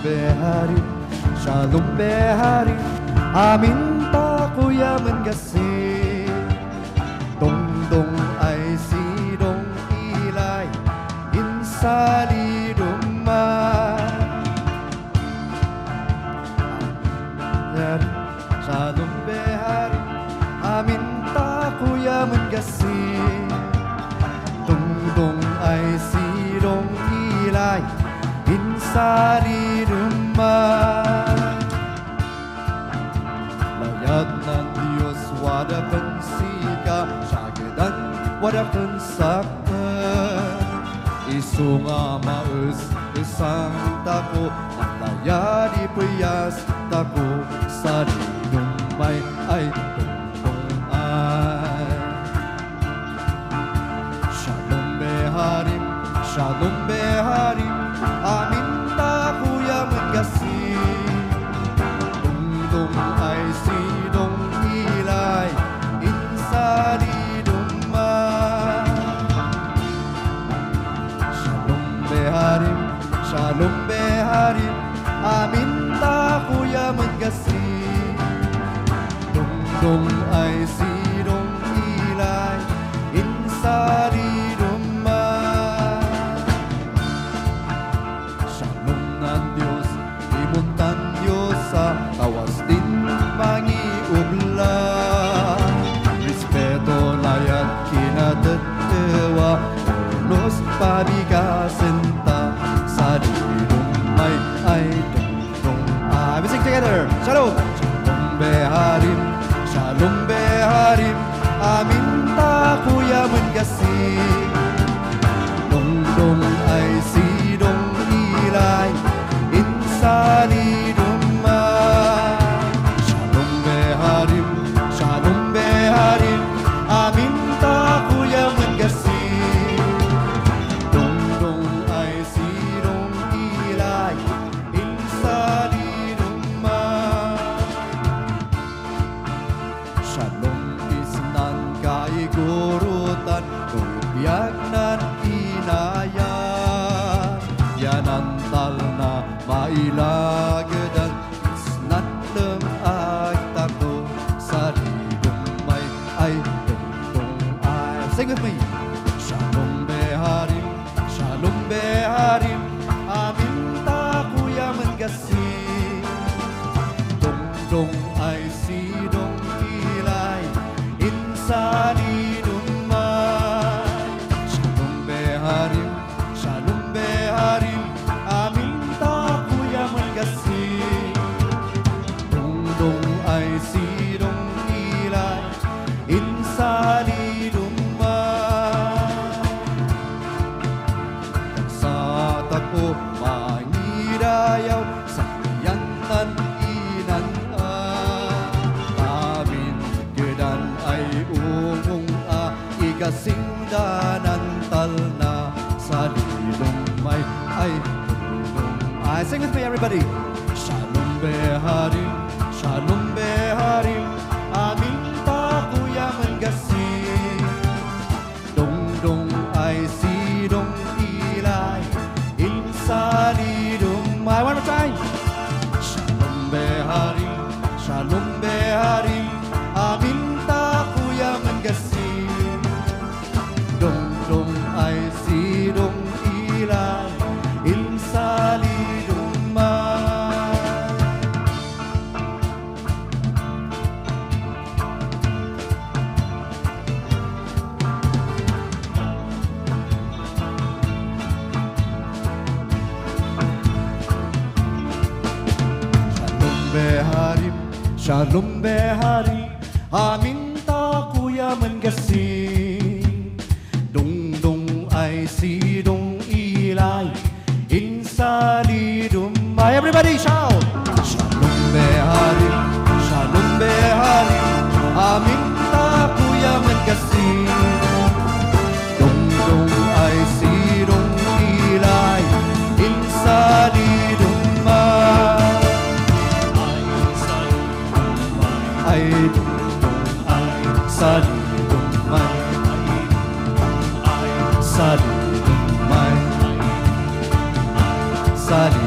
Behari, Shalom Behari, amin ta kuya mengkasih. Dong dong ai si dong ilai, insa di rumah. Shalom Behari, amin ta kuya mengkasih. Dong dong ai si dong ilai, insa di rumah. Layat ng Diyos wadakan sika, syagedan wadakan saktan. Isu nga maus isang tako, ang laya di puyas tako, sa dinumay ay tungtong ay. Shalom Beharim, Shalom Beharim, amin ta kuya mengkasih. Dong ai si dong ilai, insa di rumah. Shalom Beharim, Shalom Beharim, amin ta kuya mengkasih. Dong ai si dong ilai, insa di rumah. Shalom ng Diyos, imuntan Diyos sa tawas din mangiublan. Respeto layat kinadetewa, ulos pabigasin ta, sa dinumay ay tungtong ay. We sing together, Shalom! Shalom Beharim, Shalom Beharim, amin ta kuya mengkasih. Dong dong ay si dong ilai, insa di rumah. Shalom Beharim, Shalom Beharim, amin ta kuya mengkasih. Dong dong ay si dong ilai, insa di rumah. Shalom isnan kaigurutan, kuyag nan inayan. Yanantal na mailagadan, isnat lemag tako, sa dinumay ay tungtong ay. Sing with me! Shalom Beharim, Shalom Beharim, amin ta kuya mengkasih. Dong dong ay si dong ilai, insa di rumah. Shalom Beharim, Shalom Beharim, amin ta kuya mengkasih. Dong dong ay si dong ilai, insa di rumah. Sa tako mangidayaw, sa kayanan inan-an. Amin gedan ay umong igasingdanan tal na, sa dinumay ay tungtong ay. Sing with me everybody! Shalom Beharim, Shalom Beharim, amin ta kuya mengkasih. Dong dong ay si dong ilai, insa di rumah. One more time! Shalom Beharim, Shalom Beharim, amin ta kuya mengkasih. Dong dong ay si dong ilai, insa di rumah. Shalom Beharim, Shalom Beharim, amin ta kuya mengkasih. Dong dong ay si dong ilai, insa di rumah. Everybody shout! Shalom Beharim, Shalom Beharim, amin ta kuya mengkasih. Dong dong ay si dong ilai, insa di rumah. Ay dong ay sa di rumah. Sa di rumah, sa di